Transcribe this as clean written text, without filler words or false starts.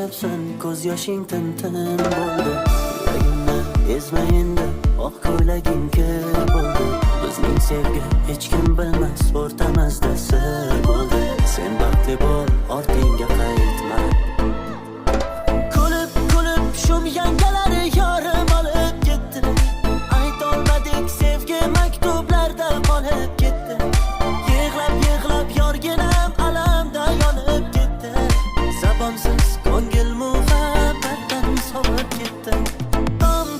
qilyapsan, ko'z yoshing tin-tin bo'ldi. Yuragimni ezma endi, oq ko'ylaging kir bo'ldi. Bizning sevgi hech kim bilmas, o'rtamizda sir bo'ldi. Sen baxtli bo'l, ortingga qaytma. Kulib, kulib, shum yanga